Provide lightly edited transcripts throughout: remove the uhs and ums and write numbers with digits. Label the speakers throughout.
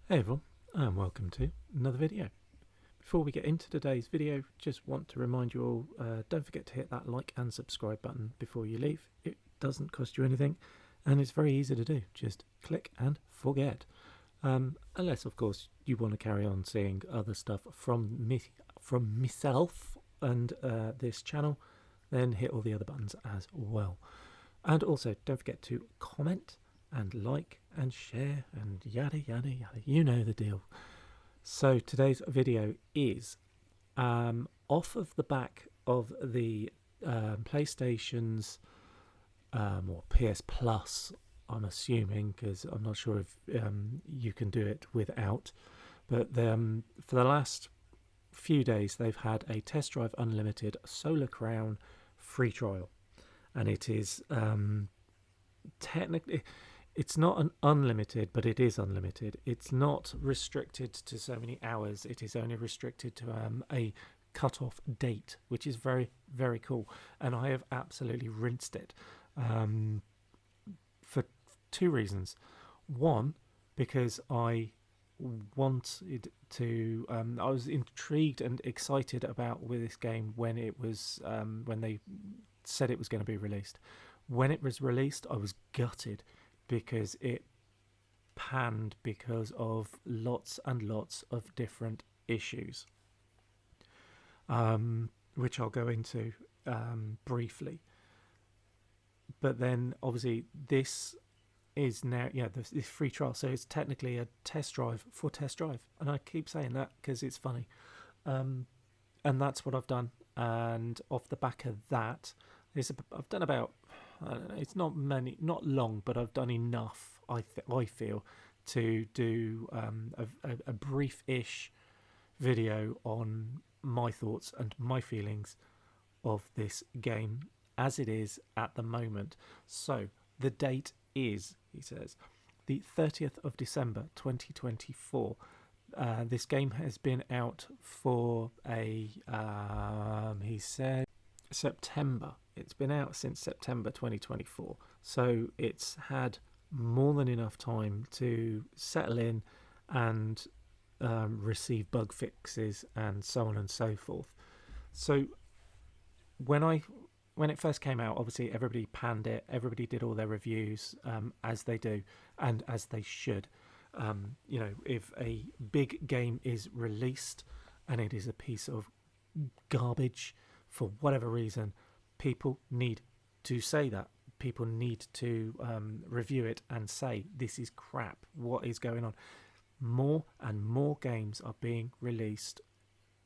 Speaker 1: Hey everyone, and welcome to another video. Before we get into today's video, just want to remind you all, don't forget to hit that like and subscribe button before you leave. It doesn't cost you anything, and it's very easy to do. Just click and forget. Unless, of course, you want to carry on seeing other stuff from myself and this channel, then hit all the other buttons as well. And also, don't forget to comment and like and share and yada yada yada. You know the deal. So today's video is off of the back of the PlayStation's or PS Plus, I'm assuming, because I'm not sure if you can do it without. But for the last few days, they've had a Test Drive Unlimited Solar Crown free trial. And it is technically, it's not an unlimited, but it is unlimited. It's not restricted to so many hours. It is only restricted to a cut-off date, which is very, very cool. And I have absolutely rinsed it for two reasons. One, because I wanted to I was intrigued and excited about with this game when it was when they said it was going to be released. When it was released, I was gutted because it panned because of lots and lots of different issues, which I'll go into briefly. But then obviously this is now, this free trial, so it's technically a test drive for Test Drive, and I keep saying that because it's funny, and that's what I've done. And off the back of that, I've done about, I don't know, it's not not long, but I've done enough, I feel, to do a brief-ish video on my thoughts and my feelings of this game as it is at the moment. So the date is, he says, the 30th of December 2024. This game has been out for he said, September. It's been out since September 2024. So it's had more than enough time to settle in and receive bug fixes and so on and so forth. So when it first came out, obviously everybody panned it. Everybody did all their reviews as they do and as they should. If a big game is released and it is a piece of garbage for whatever reason, people need to say that. People need to review it and say, this is crap. What is going on? More and more games are being released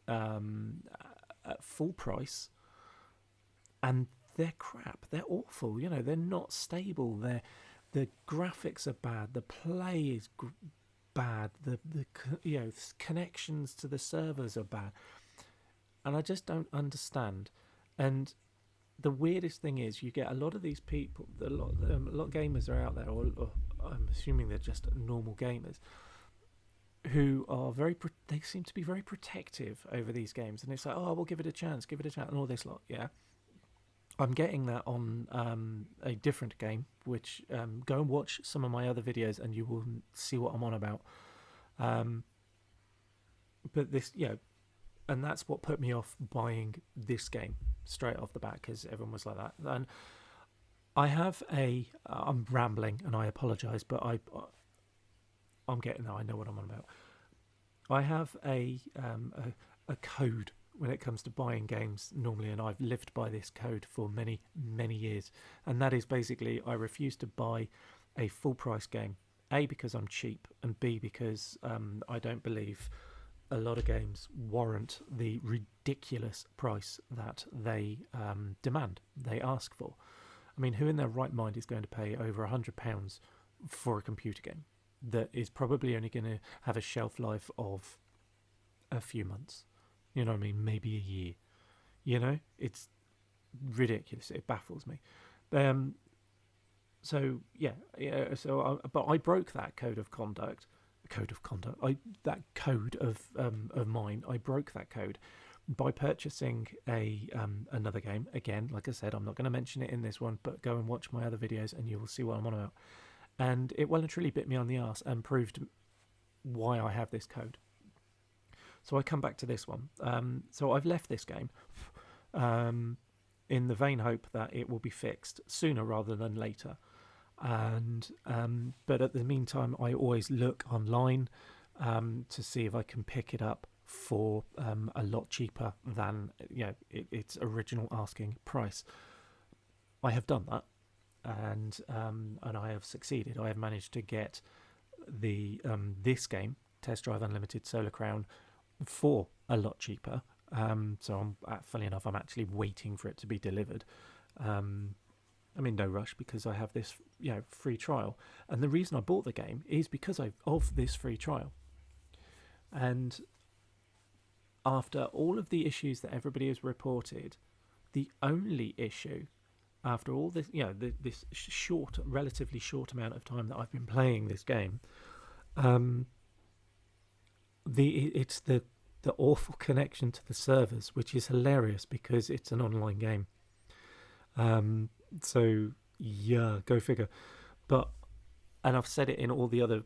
Speaker 1: at full price, and they're crap. They're awful. They're not stable. The graphics are bad. The play is bad. The connections to the servers are bad, and I just don't understand. And the weirdest thing is, you get a lot of these people. A lot of gamers are out there, or I'm assuming they're just normal gamers, who are they seem to be very protective over these games, and it's like, oh, we'll give it a chance, and all this lot. Yeah, I'm getting that on a different game, which go and watch some of my other videos and you will see what I'm on about. But this, and that's what put me off buying this game straight off the bat, because everyone was like that. And I have I'm rambling and I apologise, but I'm getting there. I know what I'm on about. I have a code when it comes to buying games normally, and I've lived by this code for many, many years. And that is basically, I refuse to buy a full price game. A, because I'm cheap, and B, because I don't believe a lot of games warrant the ridiculous price that they demand, they ask for. I mean, who in their right mind is going to pay over £100 for a computer game that is probably only going to have a shelf life of a few months? You know what I mean? Maybe a year. It's ridiculous. It baffles me. So I broke that code of conduct. That code of mine. I broke that code by purchasing another game. Again, like I said, I'm not going to mention it in this one, but go and watch my other videos and you will see what I'm on about. And it well and truly bit me on the arse and proved why I have this code. So I come back to this one. So I've left this game in the vain hope that it will be fixed sooner rather than later. And but at the meantime, I always look online to see if I can pick it up for a lot cheaper than its original asking price. I have done that, and I have succeeded. I have managed to get the this game, Test Drive Unlimited Solar Crown, for a lot cheaper. So I'm funny enough, I'm actually waiting for it to be delivered. I'm in no rush because I have this free trial, and the reason I bought the game is because of this free trial. And after all of the issues that everybody has reported, the only issue after all this, this relatively short amount of time that I've been playing this game, it's the awful connection to the servers, which is hilarious because it's an online game. So yeah, go figure. And I've said it in all the other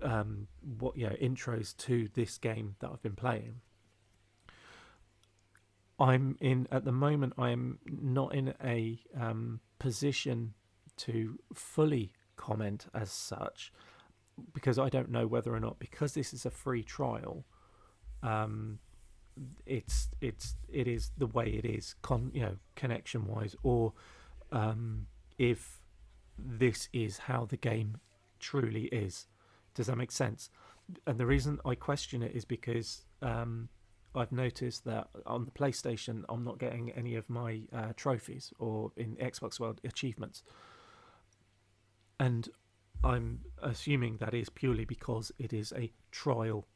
Speaker 1: intros to this game that I've been playing. At the moment, I am not in a position to fully comment as such, because I don't know whether or not, because this is a free trial, it is the way it is connection wise, or if this is how the game truly is. Does that make sense? And the reason I question it is because I've noticed that on the PlayStation I'm not getting any of my trophies, or in Xbox World achievements, and I'm assuming that is purely because it is a trial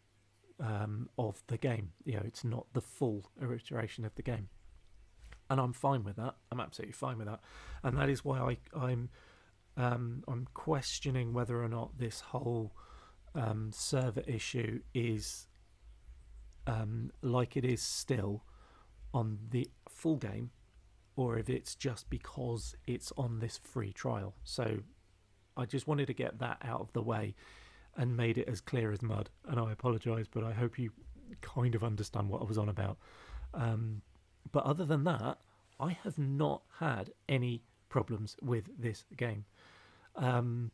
Speaker 1: of the game. It's not the full iteration of the game, and I'm fine with that. I'm absolutely fine with that, and that is why I'm questioning whether or not this whole server issue is like it is still on the full game, or if it's just because it's on this free trial. So I just wanted to get that out of the way and made it as clear as mud, and I apologise, but I hope you kind of understand what I was on about. But other than that, I have not had any problems with this game. I'm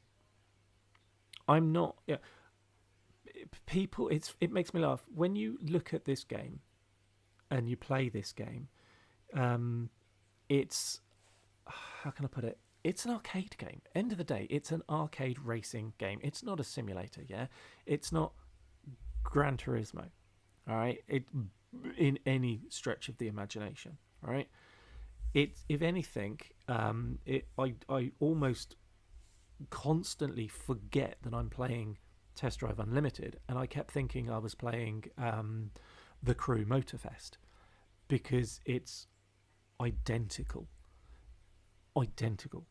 Speaker 1: not people, it makes me laugh when you look at this game and you play this game. It's, how can I put it, it's an arcade game. End of the day, it's an arcade racing game. It's not a simulator. It's not Gran Turismo, all right, in any stretch of the imagination, all right. It's, if anything, I almost constantly forget that I'm playing Test Drive Unlimited, and I kept thinking I was playing the Crew Motorfest, because it's identical,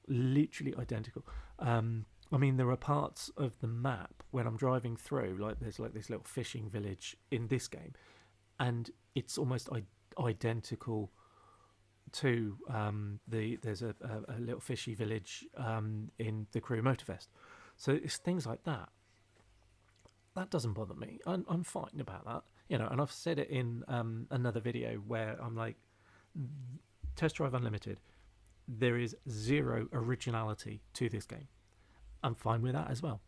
Speaker 1: literally identical. I mean, there are parts of the map when I'm driving through, like there's like this little fishing village in this game, and it's almost identical to there's a little fishy village in the Crew Motorfest. So it's things like that. That doesn't bother me. I'm fine about that, And I've said it in another video where I'm like, Test Drive Unlimited, there is zero originality to this game. I'm fine with that as well.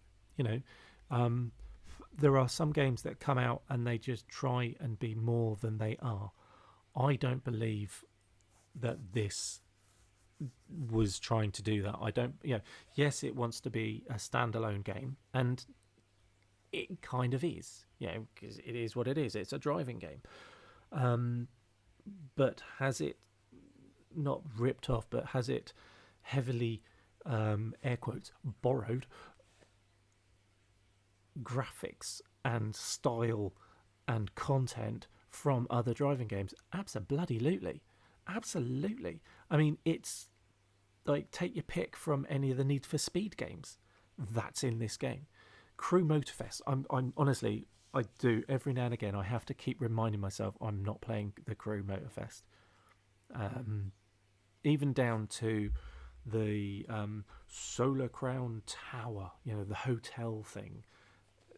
Speaker 1: There are some games that come out and they just try and be more than they are. I don't believe that this was trying to do that. I don't, yes, it wants to be a standalone game, and it kind of is, because it is what it is. It's a driving game. But has it not ripped off, but has it heavily, air quotes, borrowed graphics and style and content from other driving games? Absolutely. I mean, it's like, take your pick from any of the Need for Speed games. That's in this game. Crew Motorfest, I'm honestly, I do every now and again, I have to keep reminding myself I'm not playing the Crew Motorfest. Even down to the Solar Crown Tower, the hotel thing.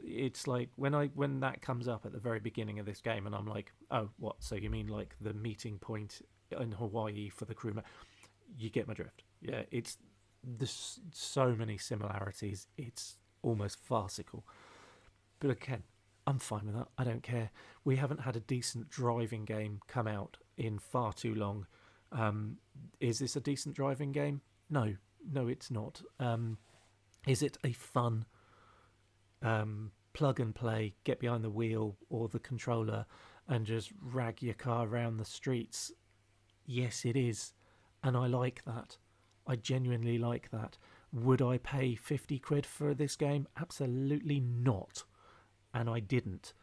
Speaker 1: it's like when that comes up at the very beginning of this game, and I'm like, oh, what? So you mean like the meeting point in Hawaii for the crewman? You get my drift. Yeah, it's there's so many similarities. It's almost farcical. But again, I'm fine with that. I don't care. We haven't had a decent driving game come out in far too long. Is this a decent driving game? No, no, it's not. Is it a fun plug and play, get behind the wheel or the controller and just rag your car around the streets? Yes, it is. And I like that. I genuinely like that. Would I pay 50 quid for this game? Absolutely not. And I didn't.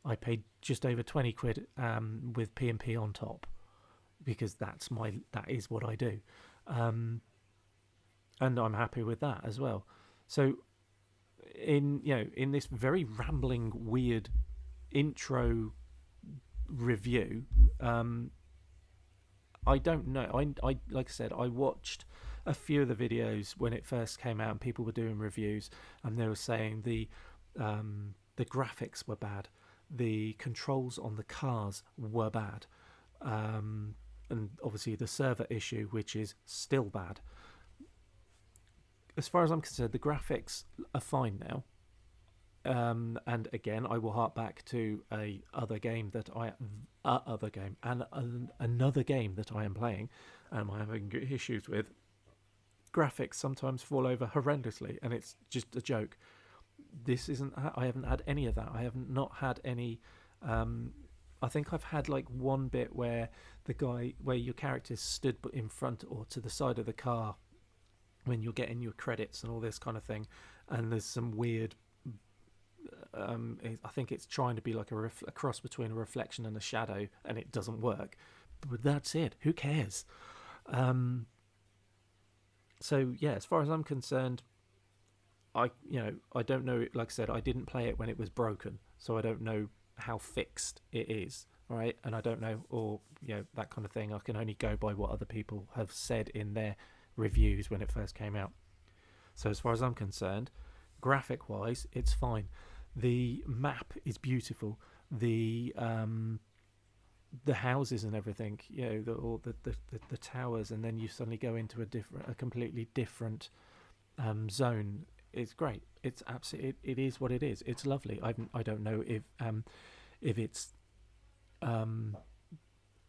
Speaker 1: I paid just over 20 quid with P&P on top, because that is what I do. And I'm happy with that as well. So in this very rambling, weird intro review, I don't know. I like I said, I watched a few of the videos when it first came out, and people were doing reviews, and they were saying the graphics were bad, the controls on the cars were bad, and obviously the server issue, which is still bad. As far as I'm concerned, the graphics are fine now. And again, I will hark back to another game that I am playing, and I'm having issues with. Graphics sometimes fall over horrendously, and it's just a joke. This isn't. I haven't had any of that. I have not had any. I think I've had like one bit where your character stood in front or to the side of the car when you're getting your credits and all this kind of thing, and there's some weird. I think it's trying to be like a cross between a reflection and a shadow, and it doesn't work. But that's it. Who cares? So yeah, as far as I'm concerned, I don't know. Like I said, I didn't play it when it was broken, so I don't know how fixed it is. Right, and I don't know, or that kind of thing. I can only go by what other people have said in their reviews when it first came out. So as far as I'm concerned, graphic wise, it's fine. The map is beautiful. The houses and everything, all the towers, and then you suddenly go into a completely different zone. It's great. It's absolutely. It is what it is. It's lovely. I don't know if it's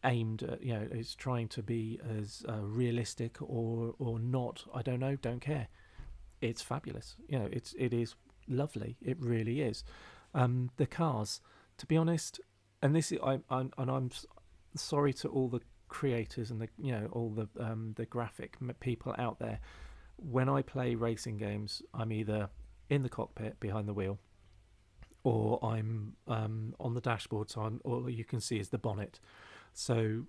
Speaker 1: aimed at, it's trying to be as realistic or not. I don't know. Don't care. It's fabulous. It is lovely. It really is. The cars, to be honest, and this is I'm sorry to all the creators and all the graphic people out there. When I play racing games, I'm either in the cockpit behind the wheel, or I'm on the dashboard. So all you can see is the bonnet. So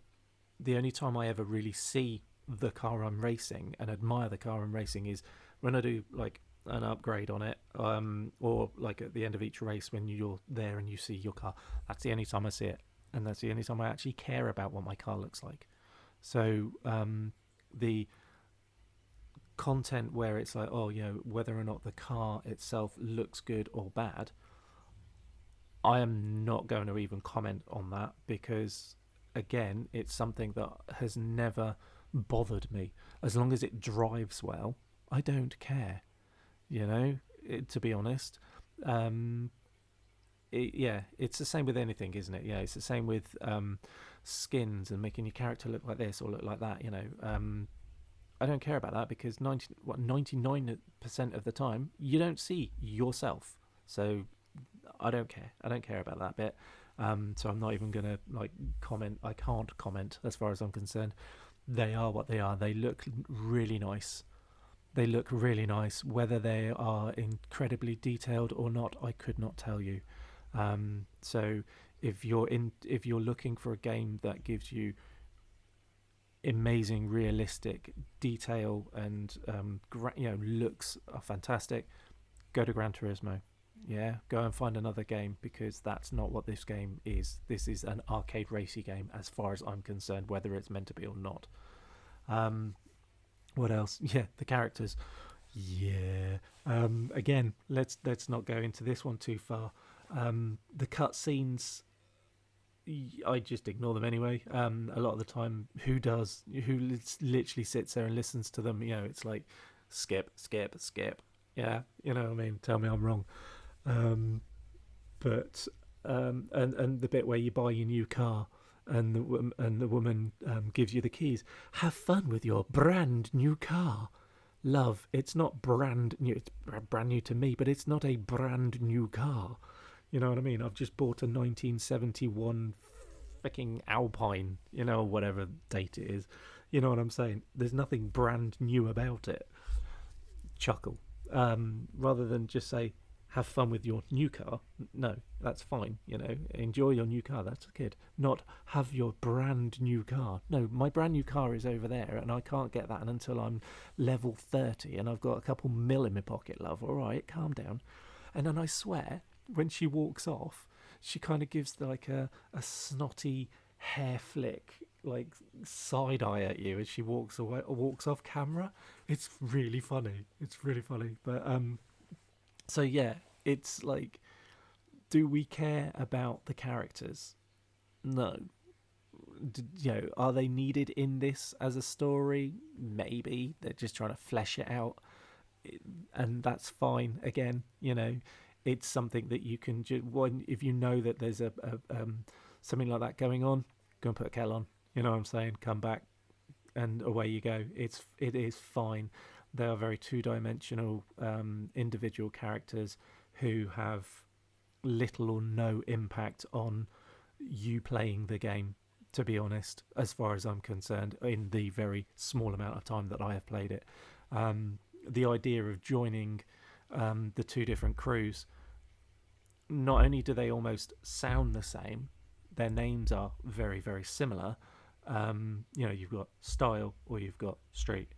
Speaker 1: the only time I ever really see the car I'm racing and admire the car I'm racing is when I do like an upgrade on it, or like at the end of each race when you're there and you see your car. That's the only time I see it, and that's the only time I actually care about what my car looks like. So the content where it's like, whether or not the car itself looks good or bad, I am not going to even comment on that, because again, it's something that has never bothered me. As long as it drives well, I don't care. To be honest, it's the same with anything, isn't it? Yeah, it's the same with skins and making your character look like this or look like that. I don't care about that, because 99% of the time you don't see yourself. So I don't care. I don't care about that bit. So I'm not even gonna comment. I can't comment as far as I'm concerned. They are what they are. They look really nice. Whether they are incredibly detailed or not, I could not tell you. So if you're looking for a game that gives you amazing, realistic detail and looks are fantastic, go to Gran Turismo. Yeah, go and find another game, because that's not what this game is. This is an arcade racy game, as far as I'm concerned, whether it's meant to be or not. What else? Yeah, the characters. Yeah. Again, let's not go into this one too far. The cutscenes, I just ignore them anyway. A lot of the time, who does? Who literally sits there and listens to them? You know, it's like skip, skip, skip. Yeah, you know what I mean. Tell me I'm wrong. Um, but and the bit where you buy your new car and the woman gives you the keys. Have fun with your brand new car. Love, it's not brand new. It's brand new to me, but it's not a brand new car. You know what I mean? I've just bought a 1971 freaking Alpine, you know, whatever date it is. You know what I'm saying? There's nothing brand new about it. Chuckle. Rather than just say, have fun with your new car. No, that's fine. You know, enjoy your new car. That's good. Not have your brand new car. No, my brand new car is over there, and I can't get that until I'm level 30, and I've got a couple mil in my pocket. Love, all right, calm down. And then I swear, when she walks off, she kind of gives like a snotty hair flick, like side eye at you as she walks away, walks off camera. It's really funny. It's really funny. But so yeah, it's like, do we care about the characters? No. You know, are they needed in this as a story? Maybe they're just trying to flesh it out, and that's fine. Again, you know, it's something that you can if you know that there's a something like that going on, go and put a kettle on. You know what I'm saying? Come back, and away you go. It is fine. They are very two-dimensional individual characters who have little or no impact on you playing the game, to be honest, as far as I'm concerned, in the very small amount of time that I have played it. The idea of joining the two different crews, not only do they almost sound the same, their names are very, very similar. You know, you've got Style or you've got Street.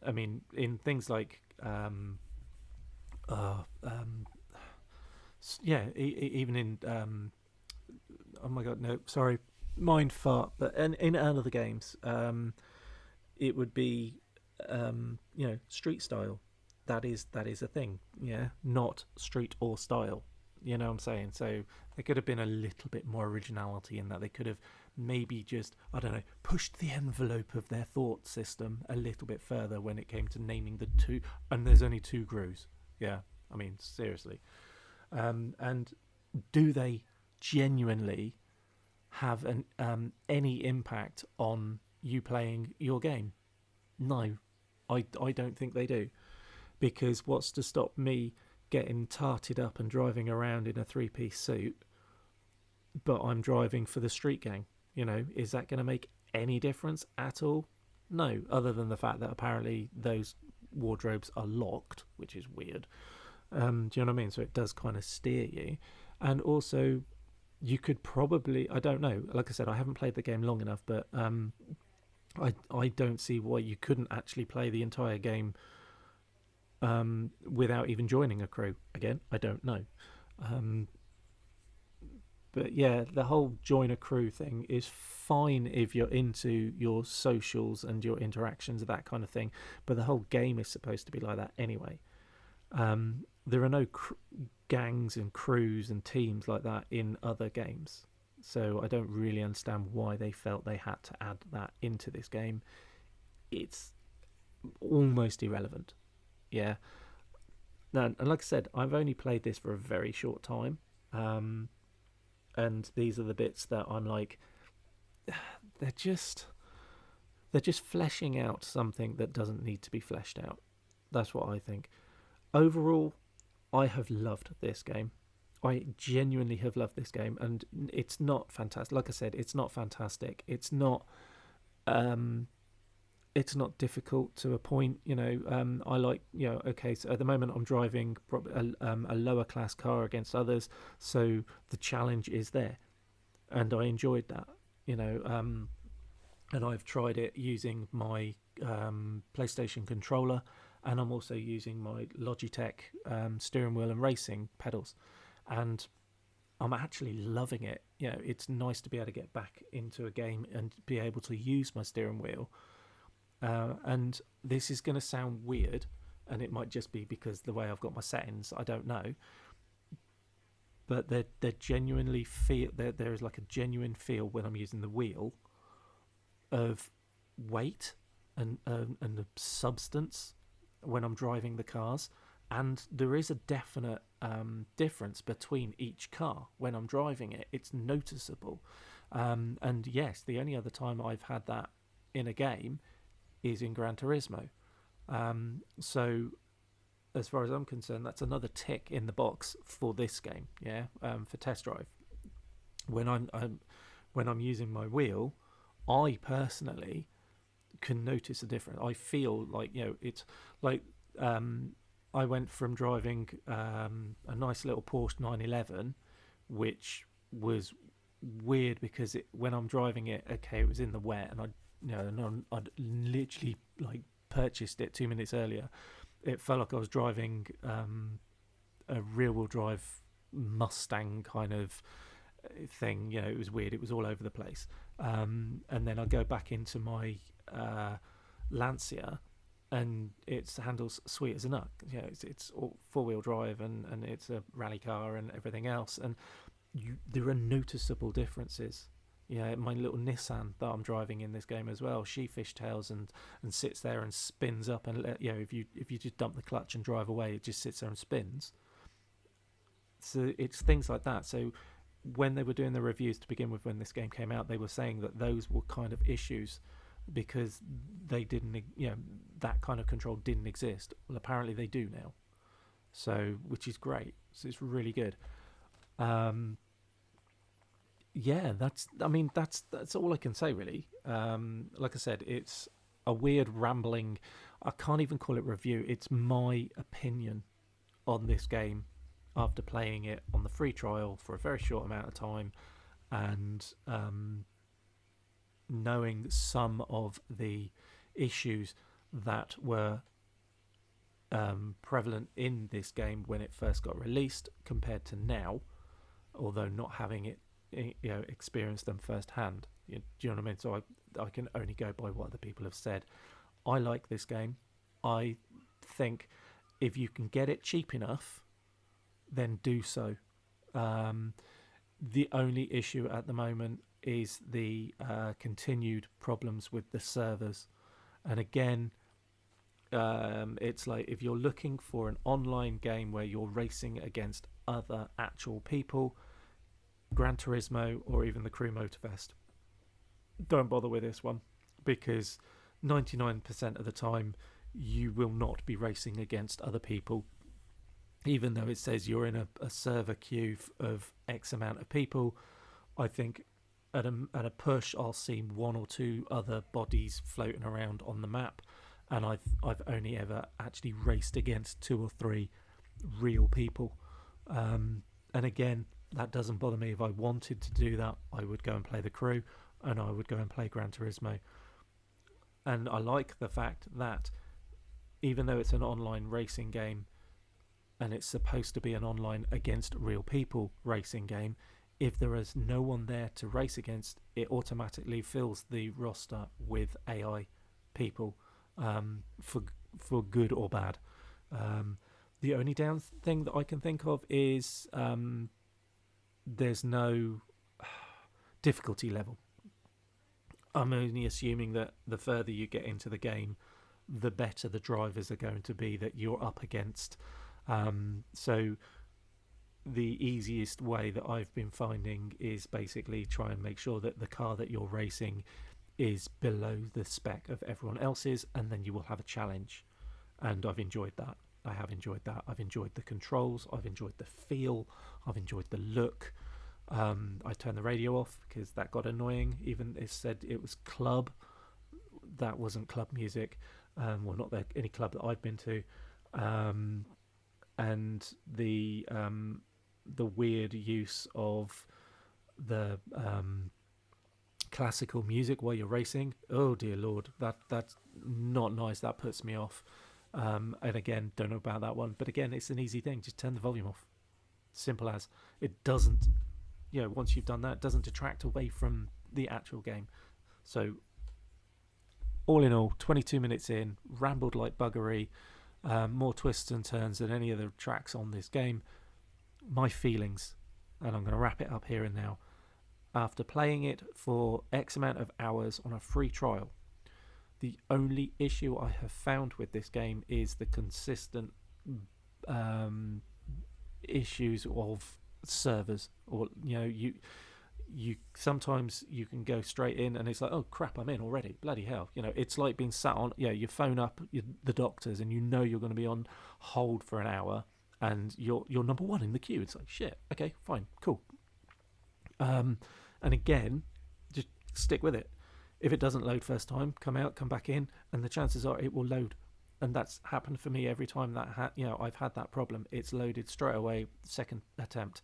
Speaker 1: I mean, in things like uh, um, yeah, even in oh my god, no, sorry, mind fart. But in other games, it would be you know, Street Style. That is a thing. Yeah, not Street or Style. You know what I'm saying? So there could have been a little bit more originality in that. They could have maybe just, I don't know, pushed the envelope of their thought system a little bit further when it came to naming the two. And there's only two crews. Yeah, I mean, seriously. And do they genuinely have any impact on you playing your game? No, I don't think they do. Because what's to stop me getting tarted up and driving around in a three-piece suit, but I'm driving for the street gang? You know, is that going to make any difference at all? No, other than the fact that apparently those wardrobes are locked, which is weird. Do you know what I mean? So it does kind of steer you. And also, you could probably, I don't know, like I said, I haven't played the game long enough, but I don't see why you couldn't actually play the entire game without even joining a crew. Again, I don't know. Um, but yeah, the whole join a crew thing is fine if you're into your socials and your interactions, that kind of thing. But the whole game is supposed to be like that anyway. There are no gangs and crews and teams like that in other games. So I don't really understand why they felt they had to add that into this game. It's almost irrelevant. Yeah. No, and like I said, I've only played this for a very short time. And these are the bits that I'm like, they're just they're just fleshing out something that doesn't need to be fleshed out. That's what I think. Overall, I have loved this game. I genuinely have loved this game, and it's not fantastic. Like I said, it's not fantastic. Um, it's not difficult to a point. You know, I like, you know, okay, so at the moment I'm driving a lower class car against others, so the challenge is there, and I enjoyed that. You know, and I've tried it using my PlayStation controller, and I'm also using my Logitech steering wheel and racing pedals, and I'm actually loving it. You know, it's nice to be able to get back into a game and be able to use my steering wheel. And this is going to sound weird, and it might just be because the way I've got my settings, I don't know. But they're genuinely feel there is like a genuine feel when I'm using the wheel of weight and the substance when I'm driving the cars, and there is a definite difference between each car when I'm driving it. It's noticeable, and yes, the only other time I've had that in a game is in Gran Turismo. So as far as I'm concerned, that's another tick in the box for this game. Yeah, for test drive. When I'm using my wheel, I personally can notice a difference. I feel like, it's like, I went from driving a nice little Porsche 911, which was weird because when I'm driving it, okay, it was in the wet, and I'd literally like purchased it 2 minutes earlier. It felt like I was driving a rear-wheel drive Mustang kind of thing. It was weird. It was all over the place. And then I go back into my Lancia, and it handles sweet as a nut. It's all four-wheel drive, and it's a rally car and everything else. And there are noticeable differences. My little Nissan that I'm driving in this game as well, she fishtails and sits there and spins up, and if you just dump the clutch and drive away, it just sits there and spins. So it's things like that. So when they were doing the reviews to begin with, when this game came out, they were saying that those were kind of issues because they didn't, that kind of control didn't exist. Well, apparently they do now. So, which is great. So it's really good. Yeah, that's all I can say, really. Like I said, it's a weird rambling, I can't even call it review, it's my opinion on this game after playing it on the free trial for a very short amount of time, and knowing some of the issues that were prevalent in this game when it first got released compared to now, although not having it experience them firsthand. Do you know what I mean? So I can only go by what other people have said. I like this game. I think if you can get it cheap enough, then do so. The only issue at the moment is the continued problems with the servers. And again, it's like if you're looking for an online game where you're racing against other actual people, Gran Turismo or even the Crew Motorfest, don't bother with this one, because 99% of the time you will not be racing against other people, even though it says you're in a server queue of X amount of people. I think at a push I'll see one or two other bodies floating around on the map, and I've only ever actually raced against two or three real people. And again, that doesn't bother me. If I wanted to do that, I would go and play the Crew, and I would go and play Gran Turismo. And I like the fact that even though it's an online racing game and it's supposed to be an online against real people racing game, if there is no one there to race against, it automatically fills the roster with AI people, for good or bad. The only down thing that I can think of is there's no difficulty level. I'm only assuming that the further you get into the game, the better the drivers are going to be that you're up against. So the easiest way that I've been finding is basically try and make sure that the car that you're racing is below the spec of everyone else's, and then you will have a challenge. And I've enjoyed that. I have enjoyed that. I've enjoyed the controls. I've enjoyed the feel. I've enjoyed the look. I turned the radio off because that got annoying. Even it said it was club. That wasn't club music. Well, not any club that I've been to. And the weird use of the classical music while you're racing. Oh dear Lord, that's not nice. That puts me off. And again, don't know about that one. But again, it's an easy thing. Just turn the volume off. Simple as. It doesn't, once you've done that, it doesn't detract away from the actual game. So, all in all, 22 minutes in, rambled like buggery. more twists and turns than any of the tracks on this game. My feelings, and I'm going to wrap it up here and now. After playing it for X amount of hours on a free trial, the only issue I have found with this game is the consistent issues of servers. Or you sometimes you can go straight in and it's like, oh crap, I'm in already, bloody hell. It's like being sat on, you phone up the doctors and you're going to be on hold for an hour and you're number one in the queue. It's like, shit, okay, fine, cool. And again, just stick with it. If it doesn't load first time, come back in, and the chances are it will load. And that's happened for me every time that I've had that problem. It's loaded straight away, second attempt.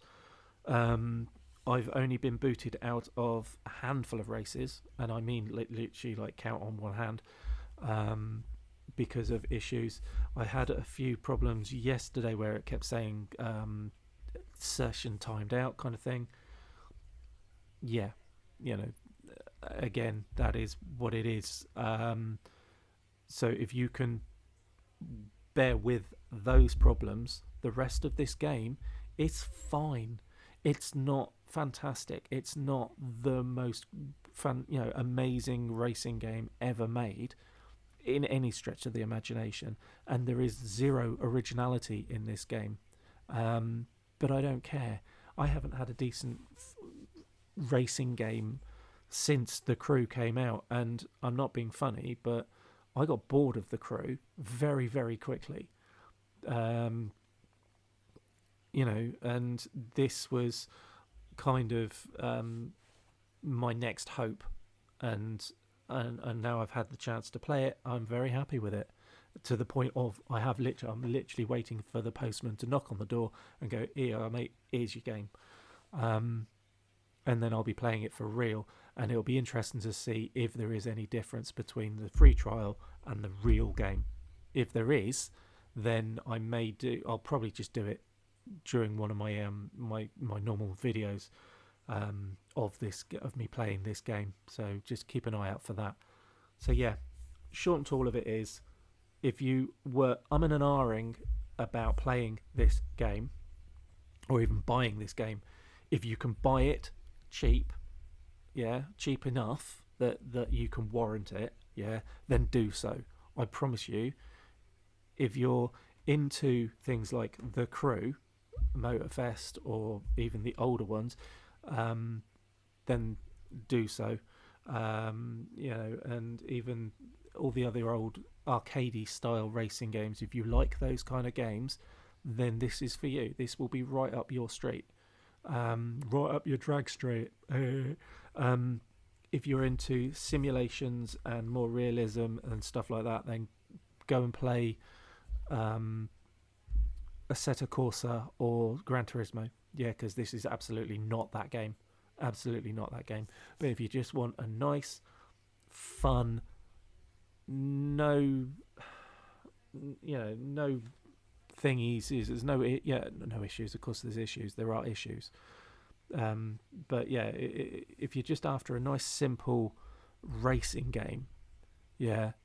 Speaker 1: I've only been booted out of a handful of races, and I mean literally like count on one hand, because of issues. I had a few problems yesterday where it kept saying session timed out kind of thing. Yeah, again, that is what it is. So if you can bear with those problems, the rest of this game is fine. It's not fantastic. It's not the most fun, amazing racing game ever made in any stretch of the imagination, and there is zero originality in this game. But I don't care. I haven't had a decent racing game since The Crew came out, and I'm not being funny, but I got bored of The Crew very, very quickly. And this was kind of my next hope, and now I've had the chance to play it. I'm very happy with it, to the point of I'm literally waiting for the postman to knock on the door and go, "Here, mate, here's your game." And then I'll be playing it for real, and it'll be interesting to see if there is any difference between the free trial and the real game. If there is, then I'll probably just do it during one of my my normal videos of me playing this game. So just keep an eye out for that. So yeah, short and tall of it is, if you were umming and ahhing about playing this game or even buying this game, if you can buy it cheap enough that you can warrant it, then do so. I promise you, if you're into things like The Crew, Motorfest, or even the older ones, then do so. And even all the other old arcadey style racing games, if you like those kind of games, then this is for you. This will be right up your street. Right up your drag straight. If you're into simulations and more realism and stuff like that, then go and play Assetto Corsa or Gran Turismo. Yeah, because this is absolutely not that game. Absolutely not that game. But if you just want a nice, fun, no thingies, there's no issues. Of course there's issues, there are issues, but yeah, if you're just after a nice simple racing game,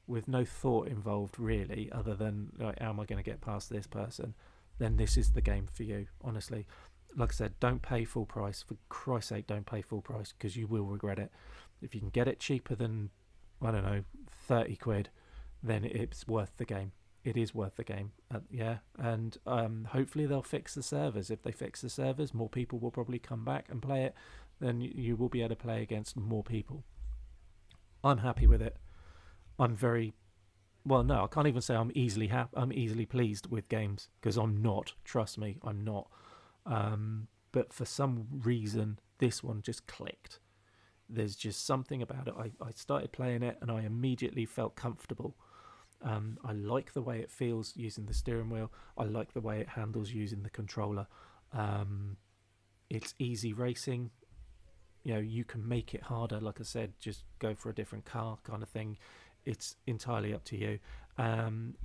Speaker 1: with no thought involved really, other than like, how am I going to get past this person, then this is the game for you. Honestly, like I said, don't pay full price. For Christ's sake, don't pay full price, because you will regret it. If you can get it cheaper than, I don't know, 30 quid, then it's worth the game. It is worth the game, and hopefully they'll fix the servers. If they fix the servers, more people will probably come back and play it. Then you will be able to play against more people. I'm happy with it. I'm very well. No, I can't even say I'm easily I'm easily pleased with games, because I'm not. Trust me, I'm not. But for some reason, this one just clicked. There's just something about it. I started playing it and I immediately felt comfortable. I like the way it feels using the steering wheel. I like the way it handles using the controller. It's easy racing. You can make it harder. Like I said, just go for a different car kind of thing. It's entirely up to you. And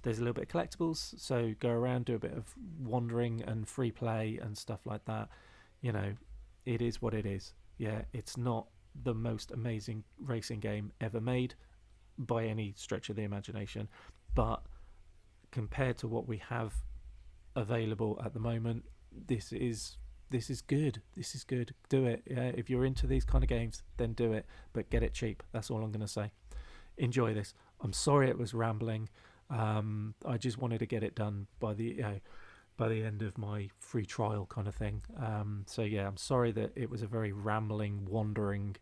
Speaker 1: there's a little bit of collectibles, so go around, do a bit of wandering and free play and stuff like that. It is what it is. Yeah, it's not the most amazing racing game ever made by any stretch of the imagination, but compared to what we have available at the moment, this is good. This is good. Do it. Yeah, if you're into these kind of games, then do it, but get it cheap. That's all I'm going to say. Enjoy this. I'm sorry it was rambling. I just wanted to get it done by the end of my free trial kind of thing. So yeah, I'm sorry that it was a very rambling, wandering.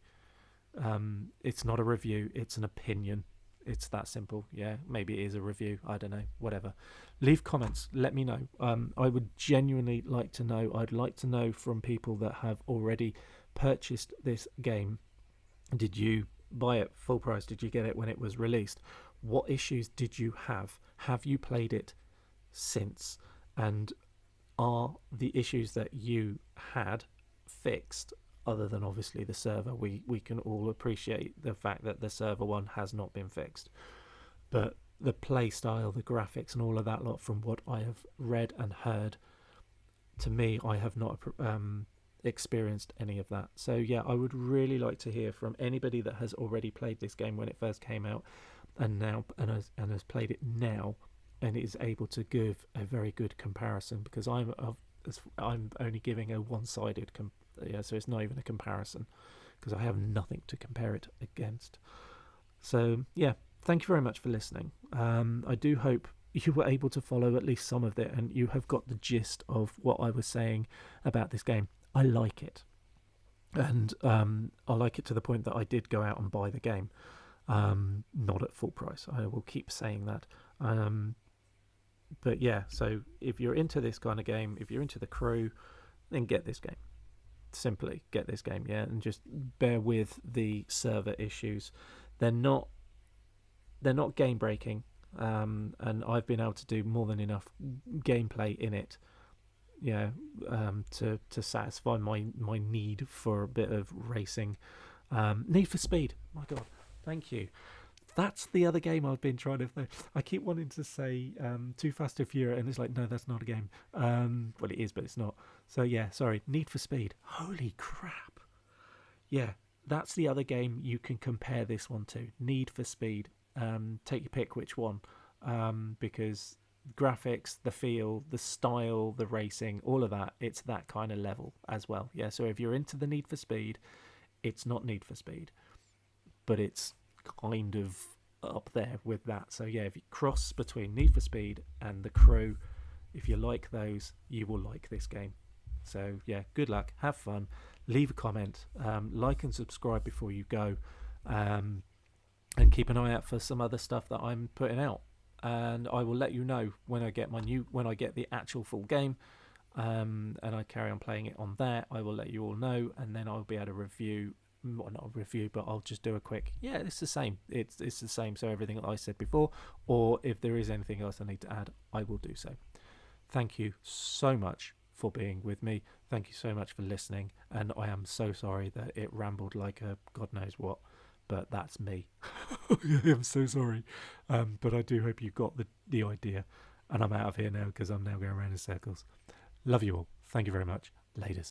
Speaker 1: It's not a review. It's an opinion. It's that simple. Yeah, maybe it is a review. I don't know. Whatever. Leave comments. Let me know. I would genuinely like to know. I'd like to know from people that have already purchased this game. Did you buy it full price? Did you get it when it was released? What issues did you have? Have you played it since? And are the issues that you had fixed? Other than obviously the server, we can all appreciate the fact that the server one has not been fixed, but the play style, the graphics and all of that lot, from what I have read and heard, to me, I have not experienced any of that. So yeah, I would really like to hear from anybody that has already played this game when it first came out and now and has played it now and is able to give a very good comparison, because I'm only giving a one-sided so it's not even a comparison, because I have nothing to compare it against. So yeah, thank you very much for listening. I do hope you were able to follow at least some of it and you have got the gist of what I was saying about this game. I like it, and I like it to the point that I did go out and buy the game, not at full price. I will keep saying that. But yeah, so if you're into this kind of game, if you're into the crew, then get this game. Simply get this game, yeah, and just bear with the server issues. They're not game breaking, and I've been able to do more than enough gameplay in it, to satisfy my need for a bit of racing. Need for Speed, my god, thank you. That's the other game I've been trying to. I keep wanting to say Too Fast, Too Furious, and it's like, no, that's not a game. Well, it is, but it's not. So yeah, sorry. Need for Speed. Holy crap! Yeah, that's the other game you can compare this one to. Need for Speed. Take your pick which one, because graphics, the feel, the style, the racing, all of that, it's that kind of level as well. Yeah. So if you're into the Need for Speed, it's not Need for Speed, but it's kind of up there with that. So yeah, if you cross between Need for Speed and The Crew, if you like those, you will like this game. So yeah, good luck, have fun, leave a comment, like and subscribe before you go, and keep an eye out for some other stuff that I'm putting out, and I will let you know when I get the actual full game, and I carry on playing it on there. I will let you all know, and then I'll be able to review. Well, not a review, but I'll just do a quick, yeah, it's the same. It's the same. So everything that I said before, or if there is anything else I need to add, I will do so. Thank you so much for being with me. Thank you so much for listening. And I am so sorry that it rambled like a God knows what, but that's me. I'm so sorry. But I do hope you got the idea. And I'm out of here now because I'm now going around in circles. Love you all. Thank you very much. Laters.